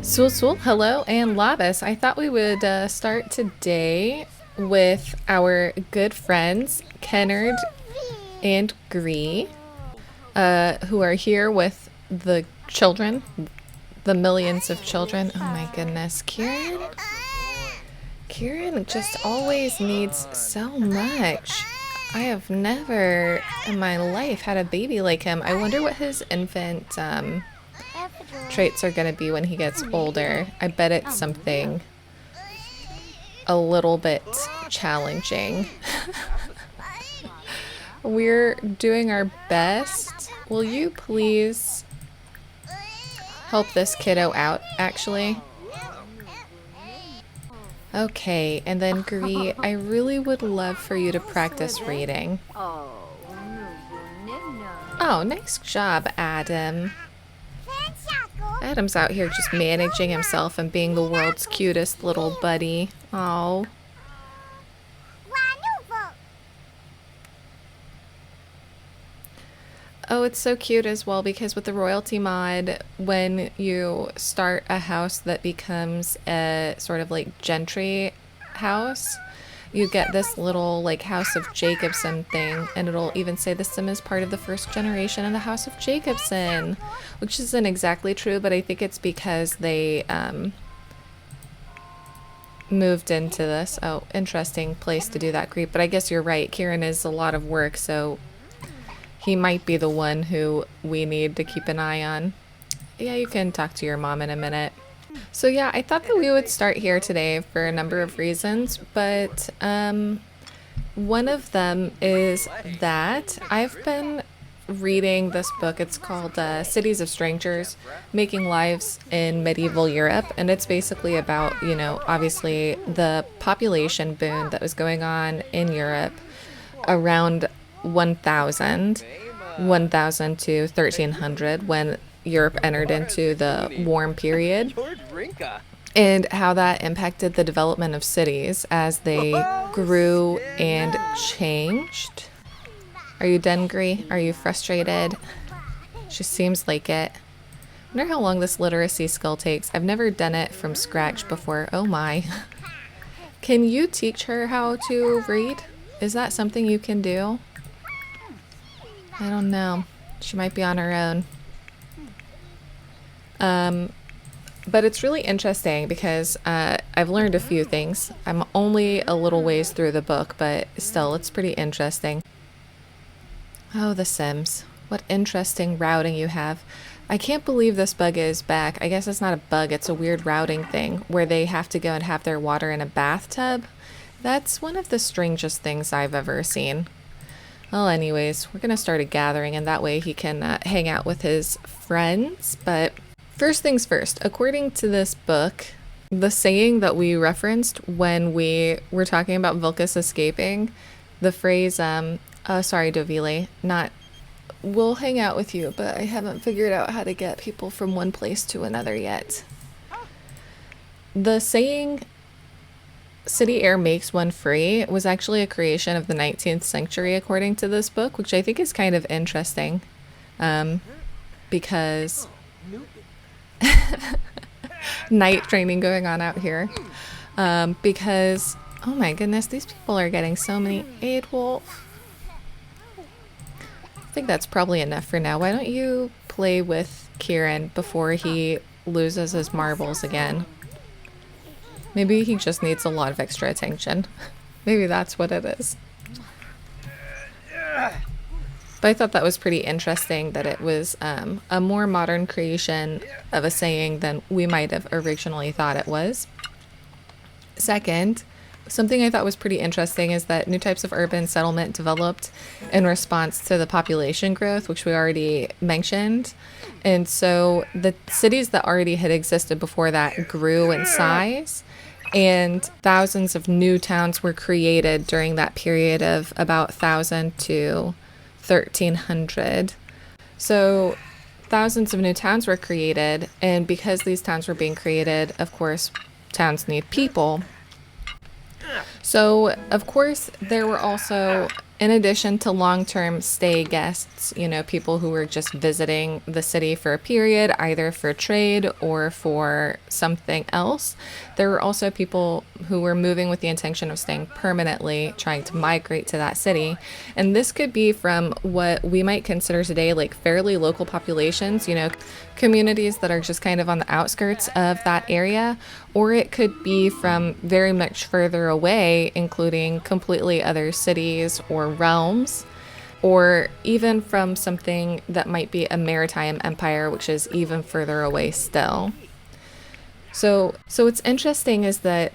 Sul, hello, and Labas. I thought we would start today with our good friends, Kennard and Gree, who are here with the children, the millions of children. Oh my goodness, Kieran just always needs so much. I have never in my life had a baby like him. I wonder what his infant traits are going to be when he gets older. I bet it's something a little bit challenging. We're doing our best. Will you please help this kiddo out, actually? Okay, and then Gree, I really would love for you to practice reading. Oh, nice job, Adam. Adam's out here just managing himself and being the world's cutest little buddy. Oh. Oh, it's so cute as well because with the royalty mod, when you start a house that becomes a sort of like gentry house, you get this little like House of Jacobson thing, and it'll even say the sim is part of the first generation in the House of Jacobson, which isn't exactly true, but I think it's because they moved into this. Oh, interesting place to do that, Creep. But I guess you're right. Kieran is a lot of work, so he might be the one who we need to keep an eye on. Yeah, you can talk to your mom in a minute. So yeah, I thought that we would start here today for a number of reasons, but one of them is that I've been reading this book. It's called Cities of Strangers, Making Lives in Medieval Europe, and it's basically about, you know, obviously the population boom that was going on in Europe around 1000 to 1300 when Europe entered into the warm period, and how that impacted the development of cities as they grew and changed. Are you done, Gree? Are you frustrated? She seems like it. I wonder how long this literacy skill takes. I've never done it from scratch before. Oh my. Can you teach her how to read? Is that something you can do? I don't know. She might be on her own. But it's really interesting because I've learned a few things. I'm only a little ways through the book, but still, it's pretty interesting. Oh, the Sims. What interesting routing you have. I can't believe this bug is back. I guess it's not a bug, it's a weird routing thing where they have to go and have their water in a bathtub. That's one of the strangest things I've ever seen. Well, anyways, we're going to start a gathering, and that way he can hang out with his friends. But first things first, according to this book, the saying that we referenced when we were talking about Vilkas escaping, the phrase, sorry, Dovile, not, we'll hang out with you, but I haven't figured out how to get people from one place to another yet. The saying, city air makes one free, was actually a creation of the 19th century, according to this book, which I think is kind of interesting, because night training going on out here, because, oh my goodness, these people are getting so many aid wolf. I think that's probably enough for now. Why don't you play with Kieran before he loses his marbles again? Maybe he just needs a lot of extra attention. Maybe that's what it is. But I thought that was pretty interesting that it was a more modern creation of a saying than we might have originally thought it was. Second, something I thought was pretty interesting is that new types of urban settlement developed in response to the population growth, which we already mentioned. And so the cities that already had existed before that grew in size, and thousands of new towns were created during that period of about 1000 to 1300. So thousands of new towns were created, and because these towns were being created, of course, towns need people. So, of course, there were also in addition to long-term stay guests, people who were just visiting the city for a period, either for trade or for something else, there were also people who were moving with the intention of staying permanently, trying to migrate to that city. And this could be from what we might consider today like fairly local populations, communities that are just kind of on the outskirts of that area, or it could be from very much further away, including completely other cities or realms, or even from something that might be a maritime empire, which is even further away still. So what's interesting is that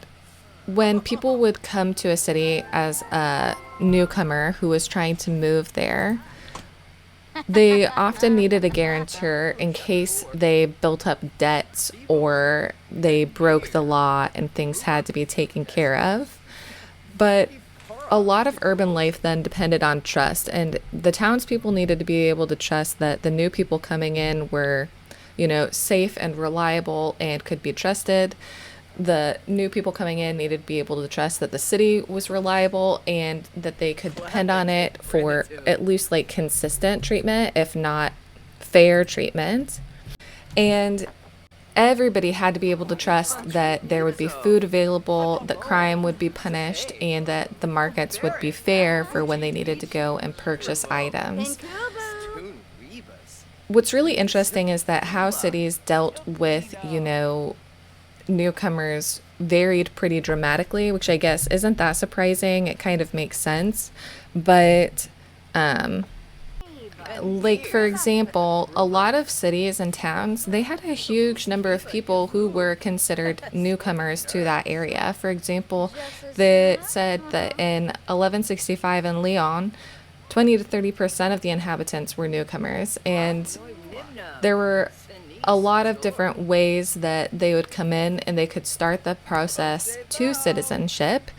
when people would come to a city as a newcomer who was trying to move there, they often needed a guarantor in case they built up debts or they broke the law and things had to be taken care of. But a lot of urban life then depended on trust, and the townspeople needed to be able to trust that the new people coming in were, safe and reliable and could be trusted. The new people coming in needed to be able to trust that the city was reliable and that they could depend on it for at least like consistent treatment, if not fair treatment. And everybody had to be able to trust that there would be food available, that crime would be punished, and that the markets would be fair for when they needed to go and purchase items. What's really interesting is that how cities dealt with, newcomers varied pretty dramatically, which I guess isn't that surprising. It kind of makes sense. But like, for example, a lot of cities and towns, they had a huge number of people who were considered newcomers to that area. For example, they said that in 1165 in Lyon, 20 to 30% of the inhabitants were newcomers. And there were a lot of different ways that they would come in and they could start the process to citizenship,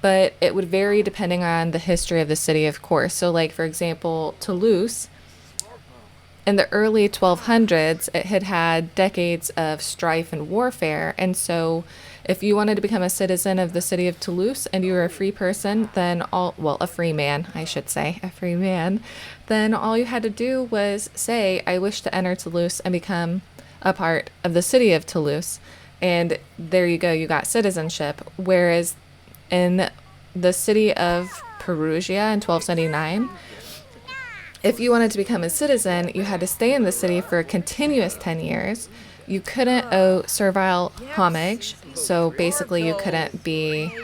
but it would vary depending on the history of the city, of course. So like, for example, Toulouse, in the early 1200s, it had had decades of strife and warfare. And so if you wanted to become a citizen of the city of Toulouse and you were a free person, then a free man, I should say, a free man, then all you had to do was say, I wish to enter Toulouse and become a part of the city of Toulouse. And there you go, you got citizenship. Whereas in the city of Perugia in 1279, if you wanted to become a citizen, you had to stay in the city for a continuous 10 years. You couldn't owe servile homage, so basically you couldn't be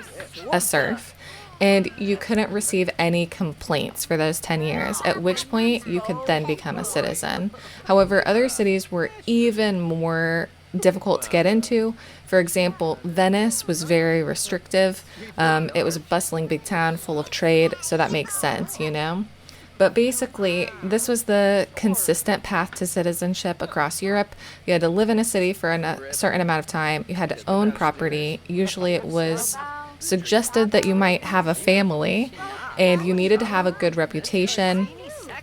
a serf, and you couldn't receive any complaints for those 10 years, at which point you could then become a citizen. However, other cities were even more difficult to get into. For example, Venice was very restrictive. It was a bustling big town full of trade, so that makes sense, But basically, this was the consistent path to citizenship across Europe. You had to live in a city for a certain amount of time. You had to own property. Usually it was suggested that you might have a family, and you needed to have a good reputation,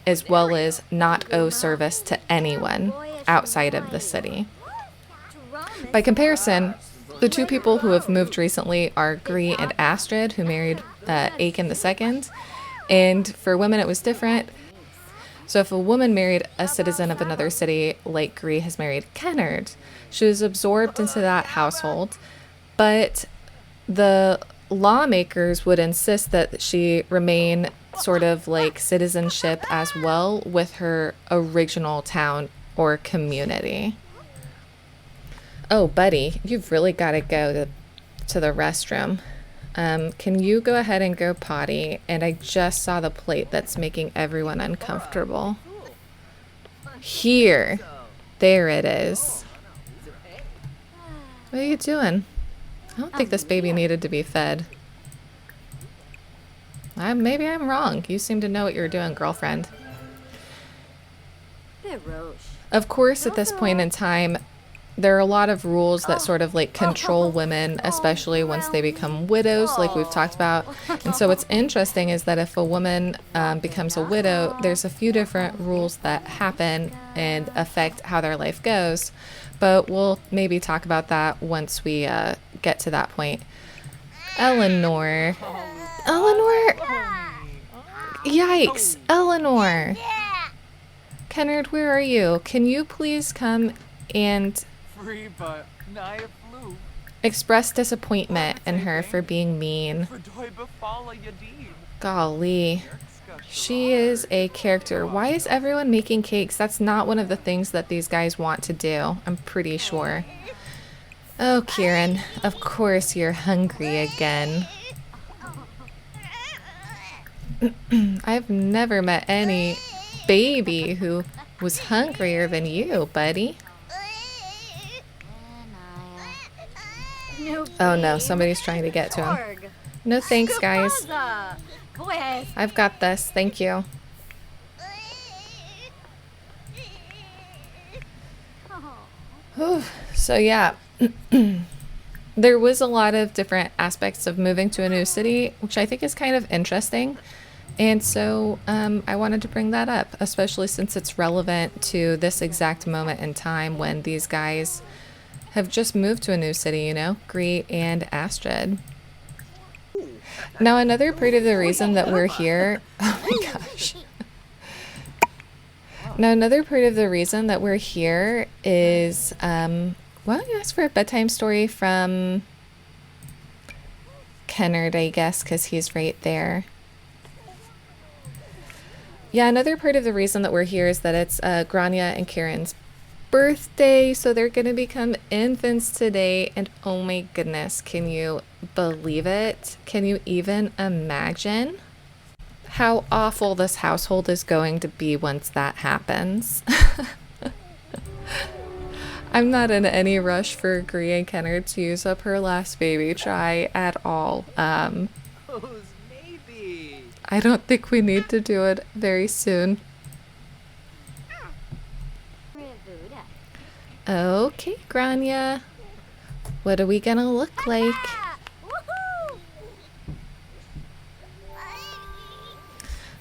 as well as not owe service to anyone outside of the city. By comparison, the two people who have moved recently are Gry and Astrid, who married Aiken II. And for women, it was different. So if a woman married a citizen of another city, like Gry has married Kennard, she was absorbed into that household. But the lawmakers would insist that she remain sort of like citizenship as well with her original town or community. Oh, buddy, you've really got to go to the restroom. Can you go ahead and go potty? And I just saw the plate that's making everyone uncomfortable. Here. There it is. What are you doing? I don't think this baby needed to be fed. Maybe I'm wrong. You seem to know what you're doing, girlfriend. Of course, at this point in time, there are a lot of rules that sort of like control women, especially once they become widows, like we've talked about. And so what's interesting is that if a woman becomes a widow, there's a few different rules that happen and affect how their life goes. But we'll maybe talk about that once we get to that point. Eleanor, Yikes! Eleanor! Kennard, where are you? Can you please come and express disappointment in her for being mean? Golly. She is a character. Why is everyone making cakes? That's not one of the things that these guys want to do. I'm pretty sure. Oh, Kieran. Of course you're hungry again. I've never met any baby who was hungrier than you, buddy. Oh no, somebody's trying to get to him. No thanks, guys. I've got this, thank you. So yeah, there was a lot of different aspects of moving to a new city, which I think is kind of interesting. And so I wanted to bring that up, especially since it's relevant to this exact moment in time when these guys have just moved to a new city, you know, Gree and Astrid. Now, another part of the reason that we're here, oh my gosh. Now, another part of the reason that we're here is, well, you asked for a bedtime story from Kennard, I guess, because he's right there. Yeah, another part of the reason that we're here is that it's Grania and Kieran's birthday, so they're going to become infants today, and oh my goodness, can you believe it? Can you even imagine how awful this household is going to be once that happens? I'm not in any rush for Gree and Kennard to use up her last baby try at all. I don't think we need to do it very soon. Okay, Grania. What are we gonna look like?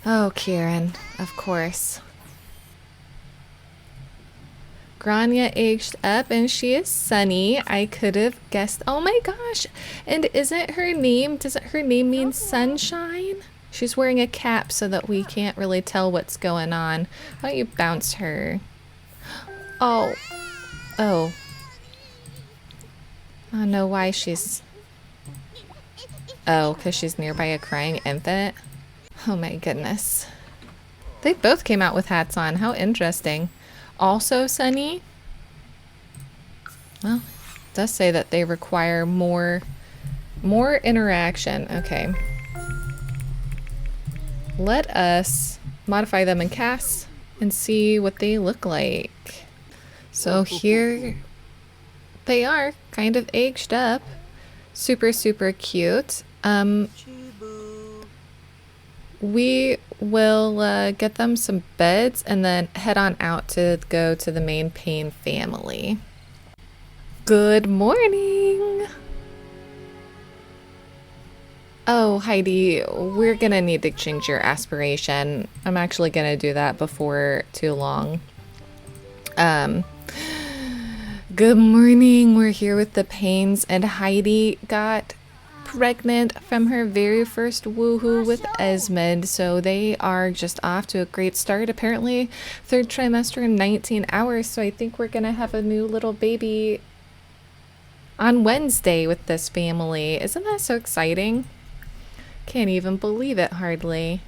Oh, Kieran, of course. Grania aged up and she is Sunny. I could have guessed. Oh my gosh. And isn't her name, doesn't her name mean sunshine? She's wearing a cap so that we can't really tell what's going on. Why don't you bounce her? Oh. Oh. I don't know why she's... Oh, because she's nearby a crying infant? Oh my goodness. They both came out with hats on. How interesting. Also Sunny? Well, it does say that they require more interaction. Okay. Let us modify them in CAS and see what they look like. So here they are, kind of aged up. Super, super cute. We will get them some beds and then head on out to go to the main Payne family. Good morning! Oh, Heidi, we're gonna need to change your aspiration. I'm actually gonna do that before too long. Good morning. We're here with the Paynes, and Heidi got pregnant from her very first woohoo with Esmond, so they are just off to a great start. Apparently, third trimester in 19 hours, so I think we're gonna have a new little baby on Wednesday with this family. Isn't that so exciting? Can't even believe it, hardly.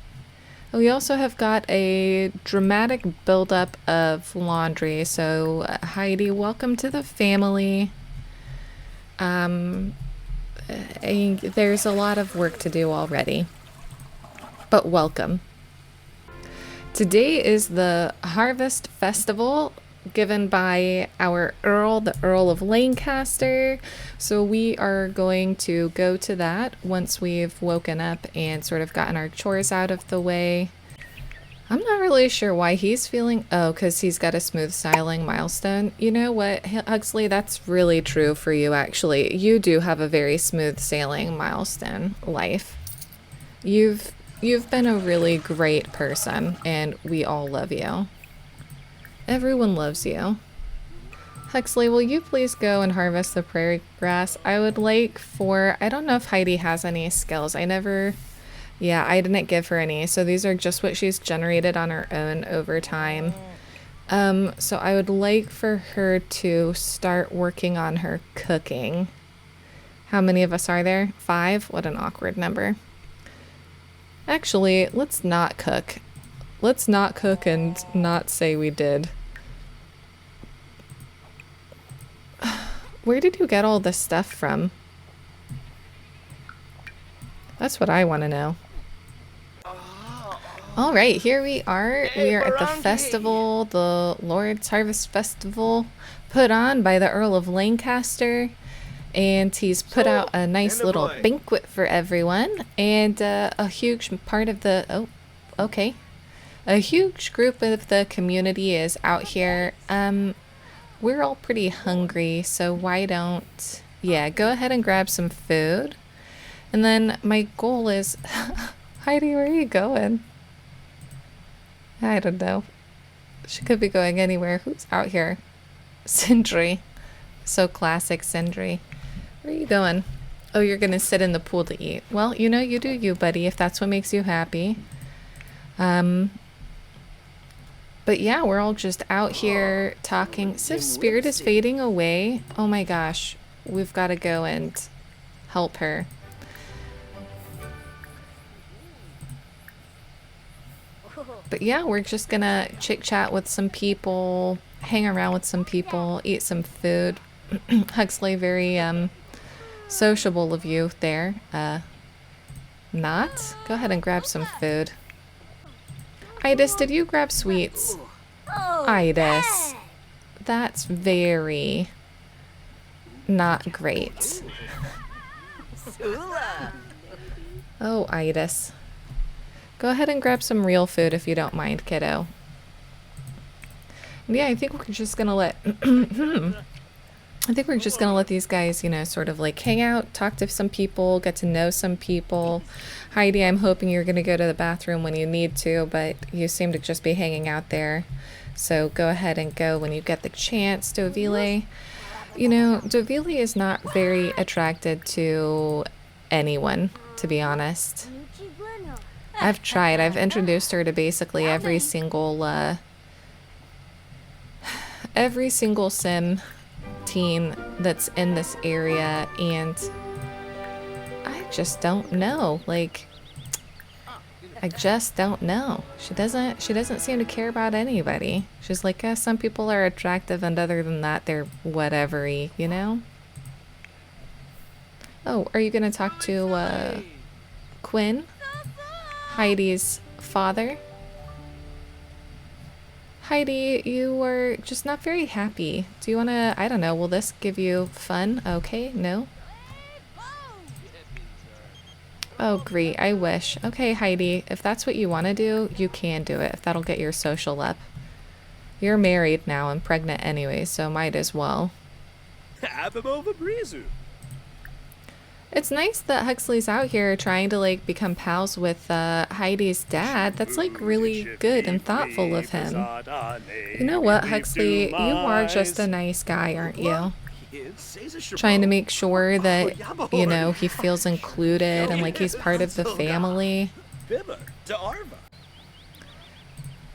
We also have got a dramatic buildup of laundry, so Heidi, welcome to the family. There's a lot of work to do already, but welcome. Today is the Harvest Festival given by our Earl, the Earl of Lancaster. So we are going to go to that once we've woken up and sort of gotten our chores out of the way. I'm not really sure why he's feeling... Oh, because he's got a smooth sailing milestone. You know what, Huxley, that's really true for you, actually. You do have a very smooth sailing milestone life. You've been a really great person, and we all love you. Everyone loves you. Huxley, will you please go and harvest the prairie grass? I would like for... I don't know if Heidi has any skills. I never Yeah, I didn't give her any. So these are just what she's generated on her own over time. So I would like for her to start working on her cooking. How many of us are there? 5? What an awkward number. Actually, let's not cook. Let's not cook and not say we did. Where did you get all this stuff from? That's what I want to know. All right, here we are. We are at the festival, the Lord's Harvest Festival, put on by the Earl of Lancaster. And he's put out a nice little banquet for everyone. And a huge part of the... Oh, okay. A huge group of the community is out here. We're all pretty hungry, so why don't... Yeah, go ahead and grab some food. And then my goal is... Heidi, where are you going? I don't know. She could be going anywhere. Who's out here? Sindri. So classic Sindri. Where are you going? Oh, you're going to sit in the pool to eat. Well, you know, you do you, buddy, if that's what makes you happy. But yeah, we're all just out here talking. Sif's spirit is fading away. Oh my gosh. We've got to go and help her. But yeah, we're just gonna chit-chat with some people, hang around with some people, eat some food. Huxley, very sociable of you there. Not? Go ahead and grab some food. Idis, did you grab sweets? Idis. That's very not great. Oh, Idis. Go ahead and grab some real food if you don't mind, kiddo. Yeah, I think we're just gonna let... I think we're just gonna let these guys, you know, sort of like hang out, talk to some people, get to know some people. Heidi, I'm hoping you're gonna go to the bathroom when you need to, but you seem to just be hanging out there. So go ahead and go when you get the chance. Dovile, you know, Dovile is not very attracted to anyone, to be honest. I've tried. I've introduced her to basically every single sim teen that's in this area, and I just don't know. Like, I just don't know. She doesn't seem to care about anybody. She's like, some people are attractive, and other than that, they're whatever-y, you know? Oh, are you gonna talk to Quinn? Heidi's father? Heidi, you were just not very happy. Do you want to, I don't know, will this give you fun? Okay, no? Oh, great, I wish. Okay, Heidi, if that's what you want to do, you can do it, if that'll get your social up. You're married now and pregnant anyway, so might as well. It's nice that Huxley's out here trying to, like, become pals with Heidi's dad. That's, like, really good and thoughtful of him. You know what, Huxley? You are just a nice guy, aren't you? Trying to make sure that, you know, he feels included and like he's part of the family.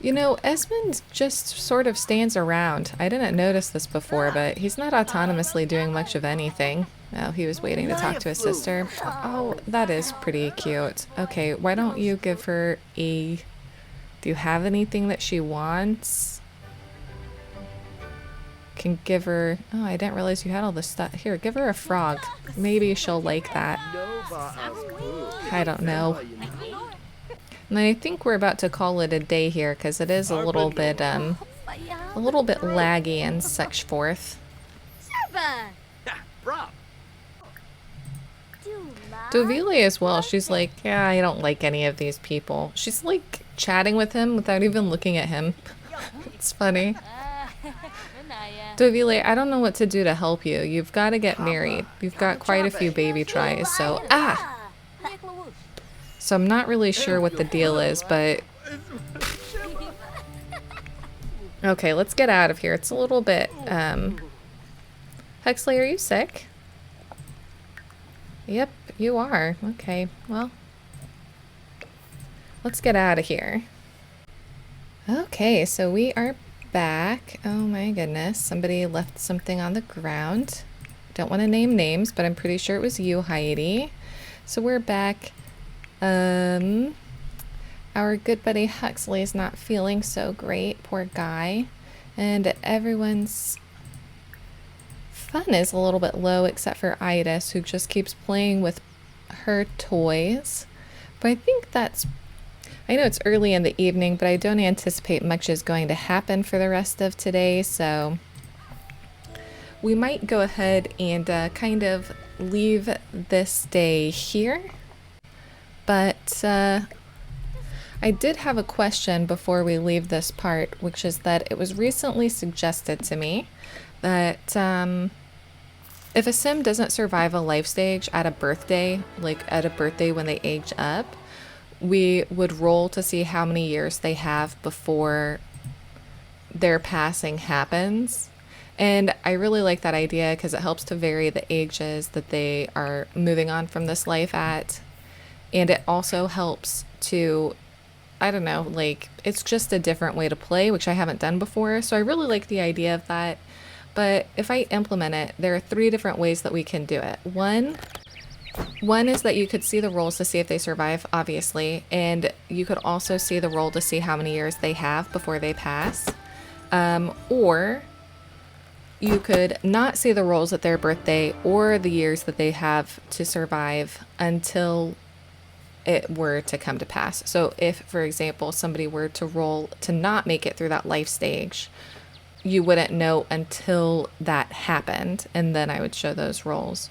You know, Esmond just sort of stands around. I didn't notice this before, but he's not autonomously doing much of anything. Oh, he was waiting to talk to his sister. Oh, that is pretty cute. Okay, why don't you give her a... Do you have anything that she wants? Can give her... Oh, I didn't realize you had all this stuff. Here, give her a frog. Maybe she'll like that. I don't know. And I think we're about to call it a day here because it is a little bit laggy and such forth. Dovile as well. She's like, yeah, I don't like any of these people. She's like chatting with him without even looking at him. It's funny. Dovile, I don't know what to do to help you. You've got to get married. You've got quite a few baby tries, so So I'm not really sure what the deal is, but... Okay, let's get out of here. It's a little bit, Huxley, are you sick? Yep, you are. Okay, well... Let's get out of here. Okay, so we are back. Oh my goodness, somebody left something on the ground. Don't want to name names, but I'm pretty sure it was you, Heidi. So we're back. Our good buddy Huxley's not feeling so great, poor guy. And everyone's fun is a little bit low except for Idas, who just keeps playing with her toys. But I think I know it's early in the evening, but I don't anticipate much is going to happen for the rest of today, so we might go ahead and kind of leave this day here. But I did have a question before we leave this part, which is that it was recently suggested to me that if a sim doesn't survive a life stage at a birthday, like at a birthday when they age up, we would roll to see how many years they have before their passing happens. And I really like that idea because it helps to vary the ages that they are moving on from this life at. And it also helps to, I don't know, like, it's just a different way to play, which I haven't done before. So I really like the idea of that. But if I implement it, there are 3 different ways that we can do it. One is that you could see the rolls to see if they survive, obviously, and you could also see the roll to see how many years they have before they pass. Or you could not see the rolls at their birthday or the years that they have to survive until it were to come to pass. So if, for example, somebody were to roll to not make it through that life stage, you wouldn't know until that happened, and then I would show those rolls.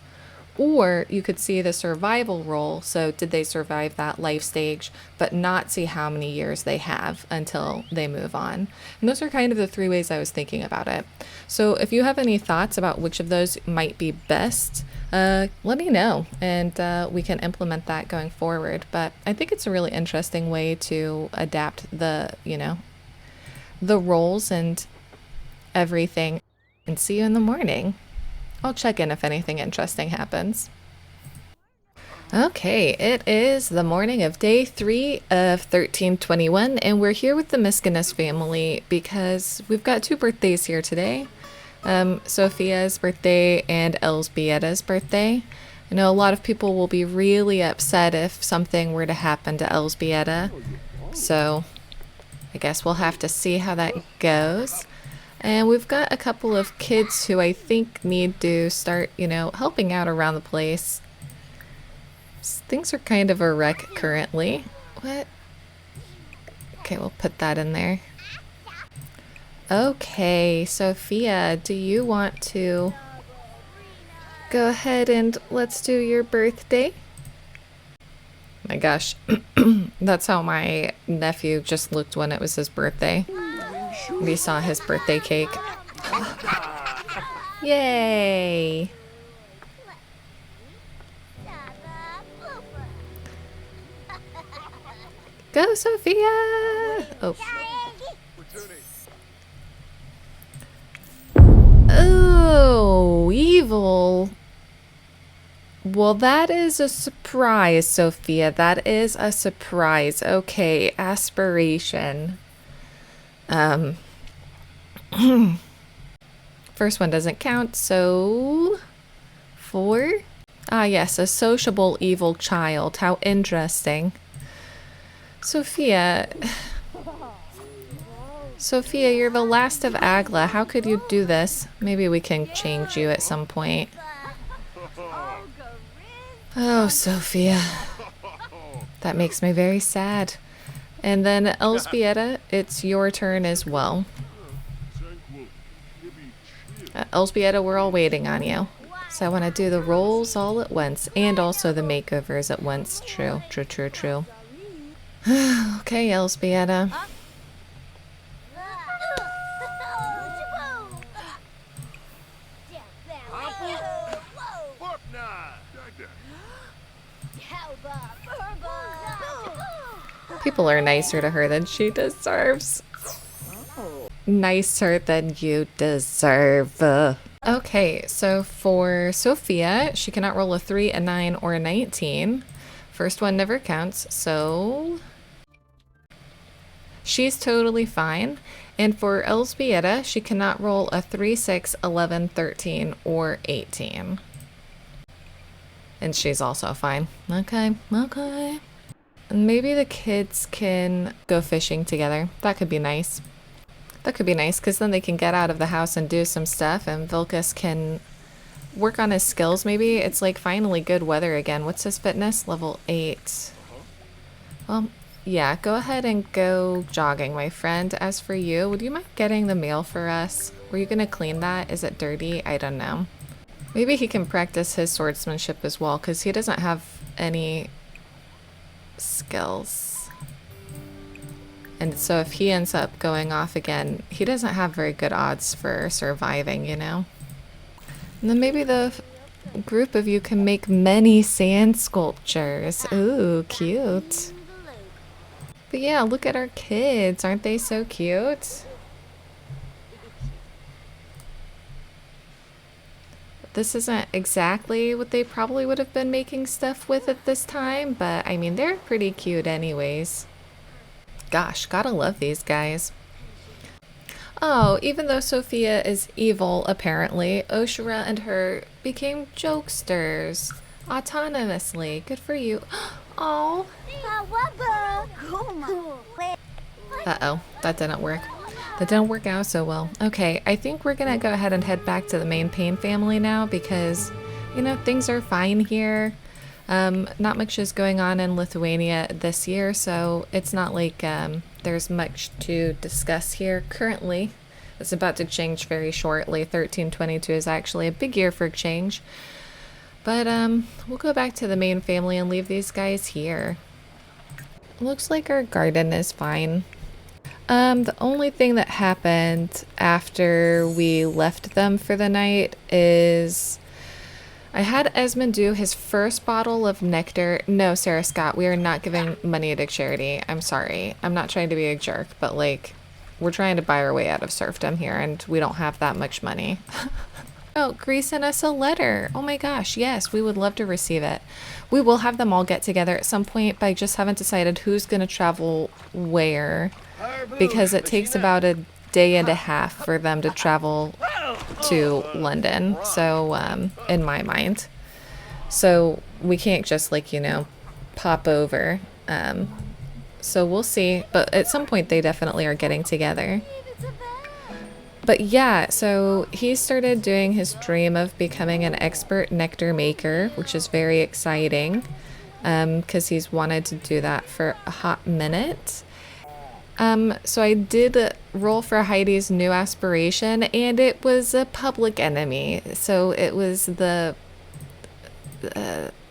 Or you could see the survival roll, so did they survive that life stage, but not see how many years they have until they move on. And those are kind of the 3 ways I was thinking about it. So if you have any thoughts about which of those might be best, let me know, and we can implement that going forward. But I think it's a really interesting way to adapt the roles and everything. And see you in the morning. I'll check in if anything interesting happens. Okay, it is the morning of day 3 of 1321, and we're here with the Miskinus family because we've got 2 birthdays here today. Sofia's birthday and Elzbieta's birthday. I know a lot of people will be really upset if something were to happen to Elzbieta, so I guess we'll have to see how that goes. And we've got a couple of kids who I think need to start, helping out around the place. Things are kind of a wreck currently. What? Okay, we'll put that in there. Okay, Sofija, do you want to go ahead and let's do your birthday? My gosh, that's how my nephew just looked when it was his birthday. We saw his birthday cake. Yay! Go, Sofija! Oh. Oh, evil. Well, that is a surprise, Sofija. That is a surprise. Okay, aspiration. First one doesn't count, so 4. Ah, yes, a sociable evil child. How interesting. Sofija, you're the last of Agla. How could you do this? Maybe we can change you at some point. Oh, Sofija. That makes me very sad. And then Elzbieta, it's your turn as well. Elzbieta, we're all waiting on you. So I want to do the rolls all at once and also the makeovers at once. True. Okay, Elzbieta. People are nicer to her than she deserves. Nicer than you deserve. Okay, so for Sofija, she cannot roll a 3, a 9, or a 19. First one never counts, so she's totally fine. And for Elzbieta, she cannot roll a 3, 6, 11, 13, or 18. And she's also fine. Okay, okay. And maybe the kids can go fishing together. That could be nice. That could be nice, because then they can get out of the house and do some stuff, and Vilkas can work on his skills maybe. It's like finally good weather again. What's his fitness? Level 8. Well, yeah, go ahead and go jogging, my friend. As for you, would you mind getting the mail for us? Were you going to clean that? Is it dirty? I don't know. Maybe he can practice his swordsmanship as well, because he doesn't have any skills. And so if he ends up going off again, he doesn't have very good odds for surviving, you know? And then maybe the group of you can make many sand sculptures. Ooh, cute. But yeah, look at our kids. Aren't they so cute? This isn't exactly what they probably would have been making stuff with at this time, but I mean, they're pretty cute anyways. Gosh, gotta love these guys. Oh, even though Sofija is evil, apparently, Oshara and her became jokesters autonomously. Good for you. Oh. Uh-oh, that didn't work. That didn't work out so well. Okay, I think we're gonna go ahead and head back to the main Pain family now because, you know, things are fine here. Not much is going on in Lithuania this year, so it's not like there's much to discuss here currently. It's about to change very shortly. 1322 is actually a big year for change. But we'll go back to the main family and leave these guys here. Looks like our garden is fine. The only thing that happened after we left them for the night is I had Esmond do his first bottle of nectar. No, Sarah Scott, we are not giving money to charity. I'm sorry. I'm not trying to be a jerk, but like, we're trying to buy our way out of serfdom here and we don't have that much money. Oh, Greece sent us a letter. Oh my gosh, yes, we would love to receive it. We will have them all get together at some point, but I just haven't decided who's going to travel where because it takes about a day and a half for them to travel to London, so in my mind. So we can't just like, you know, pop over. So we'll see, but at some point they definitely are getting together. But yeah, so he started doing his dream of becoming an expert nectar maker, which is very exciting because he's wanted to do that for a hot minute. So I did roll for Heidi's new aspiration, and it was a public enemy. So it was the,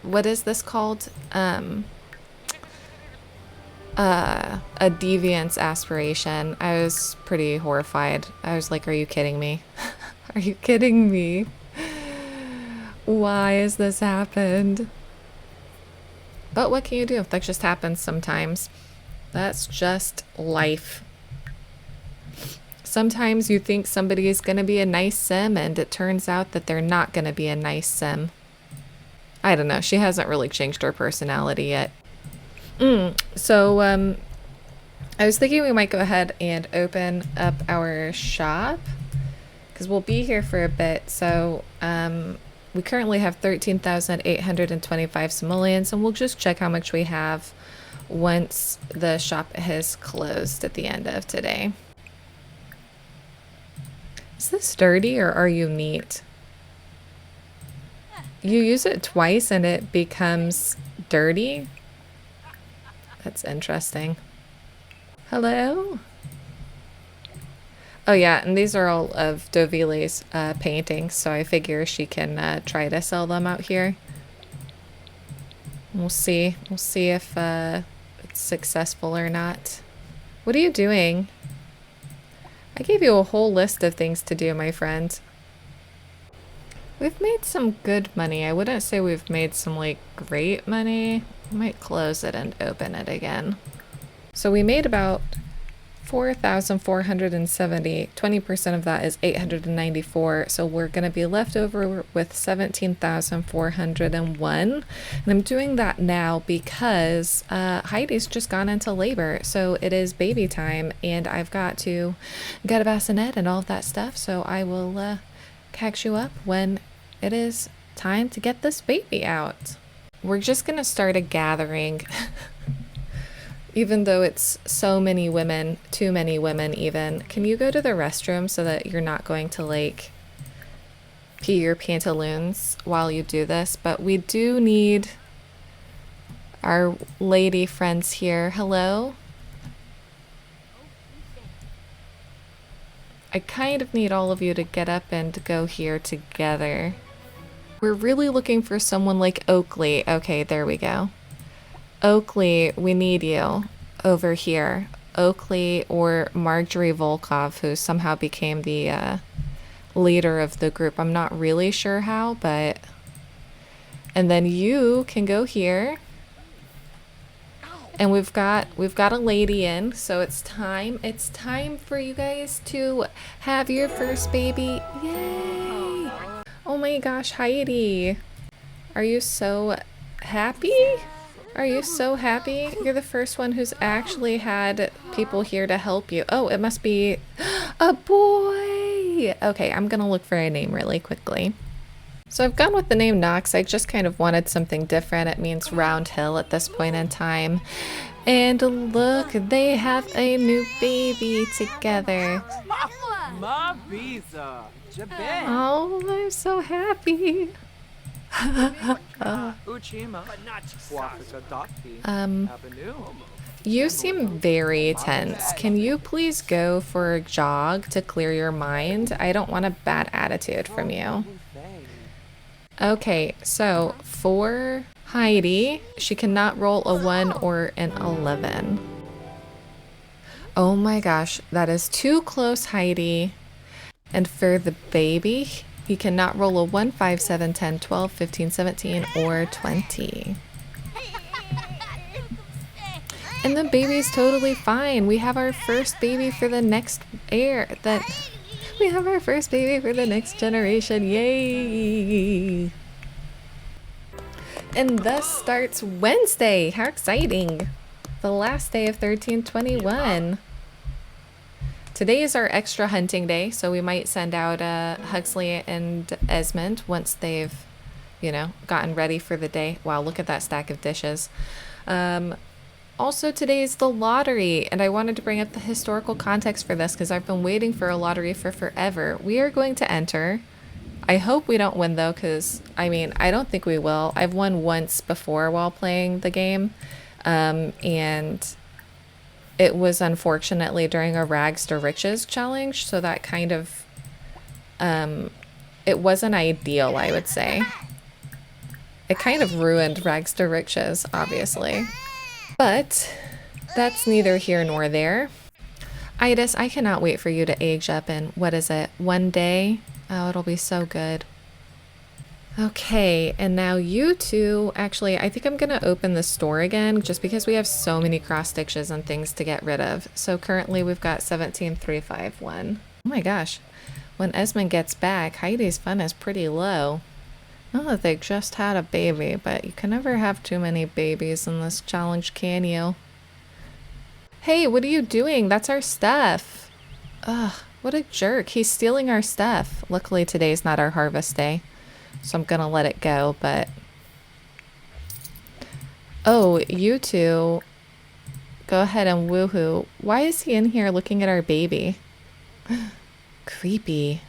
what is this called? A deviance aspiration. I was pretty horrified. I was like, are you kidding me? Are you kidding me? Why has this happened? But what can you do? That just happens sometimes. That's just life. Sometimes you think somebody is going to be a nice sim and it turns out that they're not going to be a nice sim. I don't know. She hasn't really changed her personality yet. So I was thinking we might go ahead and open up our shop because we'll be here for a bit. So we currently have 13,825 simoleons, and we'll just check how much we have once the shop has closed at the end of today. Is this dirty or are you neat? You use it twice and it becomes dirty? That's interesting. Hello? Oh yeah, and these are all of Dovile's paintings, so I figure she can try to sell them out here. We'll see. We'll see if it's successful or not. What are you doing? I gave you a whole list of things to do, my friend. We've made some good money. I wouldn't say we've made some, like, great money. I might close it and open it again. So we made about 4,470. 20% of that is 894. So we're going to be left over with 17,401. And I'm doing that now because Heidi's just gone into labor. So it is baby time and I've got to get a bassinet and all of that stuff. So I will catch you up when it is time to get this baby out. We're just going to start a gathering. Even though it's so many women, too many women even. Can you go to the restroom so that you're not going to like pee your pantaloons while you do this? But we do need our lady friends here. Hello? I kind of need all of you to get up and go here together. We're really looking for someone like Oakley. Okay, there we go. Oakley, we need you over here. Oakley or Marjorie Volkov, who somehow became the leader of the group. I'm not really sure how, but... And then you can go here. And we've got a lady in, so it's time. It's time for you guys to have your first baby. Yay! Oh my gosh, Heidi. Are you so happy? Are you so happy? You're the first one who's actually had people here to help you. Oh, it must be a boy. Okay, I'm gonna look for a name really quickly. So I've gone with the name Knox. I just kind of wanted something different. It means round hill at this point in time. And look, they have a new baby together. Oh, I'm so happy. You seem very tense. Can you please go for a jog to clear your mind? I don't want a bad attitude from you. Okay, so for Heidi, she cannot roll a 1 or an 11. Oh my gosh, that is too close, Heidi. And for the baby, he cannot roll a 1, 5, 7, 10, 12, 15, 17, or 20. And the baby's totally fine. We have our first baby for the next we have our first baby for the next generation. Yay! And thus starts Wednesday. How exciting! The last day of 1321. Today is our extra hunting day, so we might send out Huxley and Esmond once they've, you know, gotten ready for the day. Wow, look at that stack of dishes. Also, today is the lottery, and I wanted to bring up the historical context for this because I've been waiting for a lottery for forever. We are going to enter. I hope we don't win, though, because, I mean, I don't think we will. I've won once before while playing the game, and it was unfortunately during a Rags to Riches challenge, so that kind of, it wasn't ideal, I would say. It kind of ruined Rags to Riches, obviously. But that's neither here nor there. Itis, I cannot wait for you to age up in, what is it, 1 day? Oh, it'll be so good. Okay, and now you two, actually, I think I'm going to open the store again just because we have so many cross stitches and things to get rid of. So currently we've got 17,351. Oh my gosh, when Esmond gets back, Heidi's fun is pretty low. Not that they just had a baby, but you can never have too many babies in this challenge, can you? Hey, what are you doing? That's our stuff. Ugh, what a jerk. He's stealing our stuff. Luckily today's not our harvest day, so I'm gonna let it go, but... Oh, you two, go ahead and woohoo. Why is he in here looking at our baby? Creepy.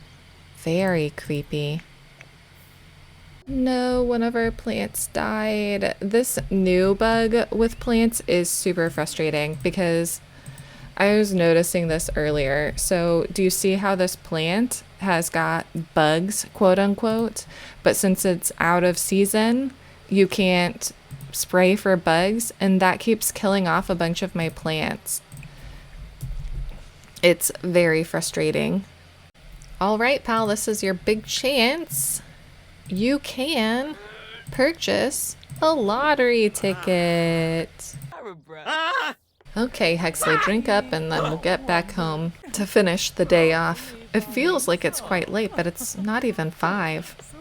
Very creepy. No, one of our plants died. This new bug with plants is super frustrating because I was noticing this earlier. So do you see how this plant has got bugs, quote unquote, but since it's out of season, you can't spray for bugs, and that keeps killing off a bunch of my plants. It's very frustrating. All right, pal, this is your big chance. You can purchase a lottery ticket. Okay, Hexley, drink up and then we'll get back home to finish the day off. It feels like it's quite late, but it's not even 5.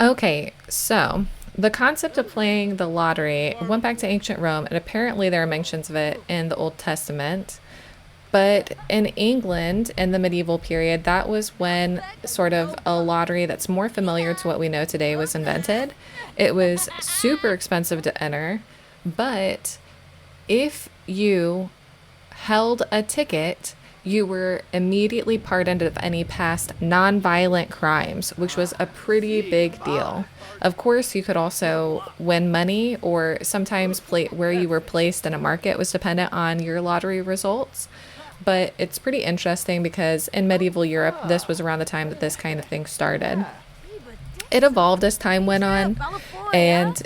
Okay, so the concept of playing the lottery went back to ancient Rome, and apparently there are mentions of it in the Old Testament. But in England, in the medieval period, that was when sort of a lottery that's more familiar to what we know today was invented. It was super expensive to enter, but if you held a ticket, you were immediately pardoned of any past non-violent crimes, which was a pretty big deal. Of course, you could also win money, or sometimes where you were placed in a market was dependent on your lottery results. But it's pretty interesting because in medieval Europe, this was around the time that this kind of thing started. It evolved as time went on. And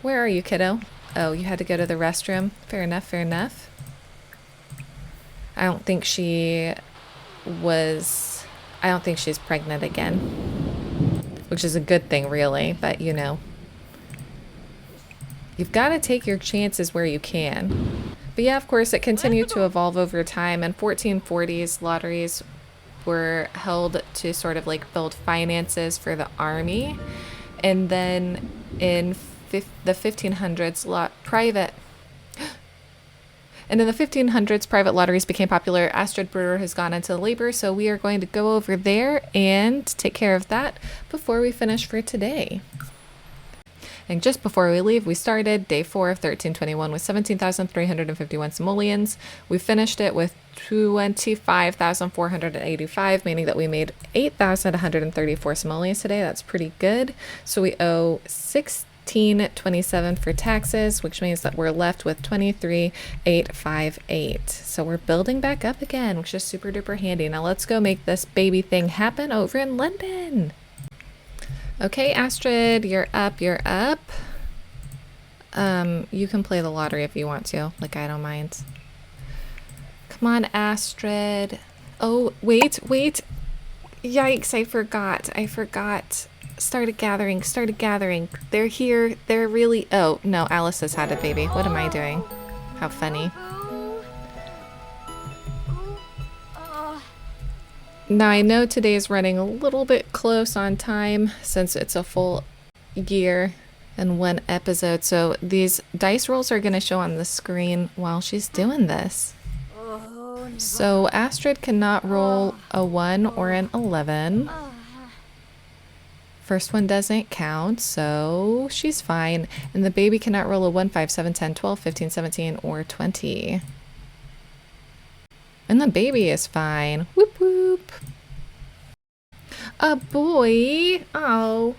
where are you, kiddo? Oh, you had to go to the restroom. Fair enough, fair enough. I don't think she's pregnant again. Which is a good thing, really. But, you know, you've got to take your chances where you can. But yeah, of course, it continued to evolve over time. In 1440s, lotteries were held to sort of like build finances for the army. And then in the 1500s, private lotteries became popular. Astrid Brewer has gone into labor, so we are going to go over there and take care of that before we finish for today. And just before we leave, we started day 4 of 1321 with 17,351 simoleons. We finished it with 25,485, meaning that we made 8,134 simoleons today. That's pretty good. So we owe 1627 for taxes, which means that we're left with 23,858. So we're building back up again, which is super duper handy. Now let's go make this baby thing happen over in London. Okay, Astrid, you're up, you're up. You can play the lottery if you want to. Like, I don't mind. Come on, Astrid. Oh, wait. Yikes, I forgot. Started gathering. They're here. They're really... Oh, no, Alice has had a baby. What am I doing? How funny. Now, I know today is running a little bit close on time since it's a full year and 1 episode. So these dice rolls are going to show on the screen while she's doing this. So Astrid cannot roll a 1 or an 11. First one doesn't count, so she's fine. And the baby cannot roll a 1, 5, 7, 10, 12, 15, 17, or 20. And the baby is fine. Whoop whoop. A boy. Oh.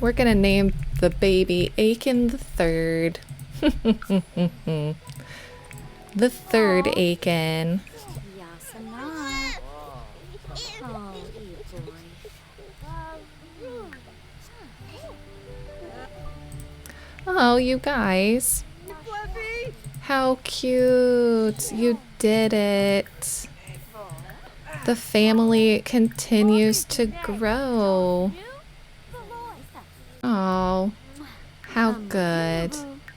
We're gonna name the baby Aiken the Third. The third Aiken. Oh, you guys. How cute. You did it. The family continues to grow. Oh, how good.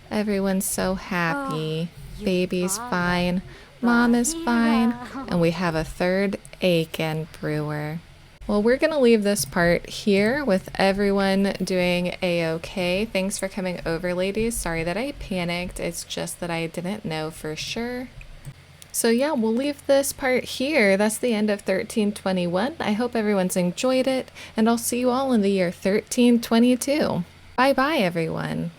Everyone's so happy. Baby's fine. Mom is fine. And we have a third Aiken brewer. Well, we're going to leave this part here with everyone doing a-okay. Thanks for coming over, ladies. Sorry that I panicked. It's just that I didn't know for sure. So yeah, we'll leave this part here. That's the end of 1321. I hope everyone's enjoyed it, and I'll see you all in the year 1322. Bye-bye, everyone.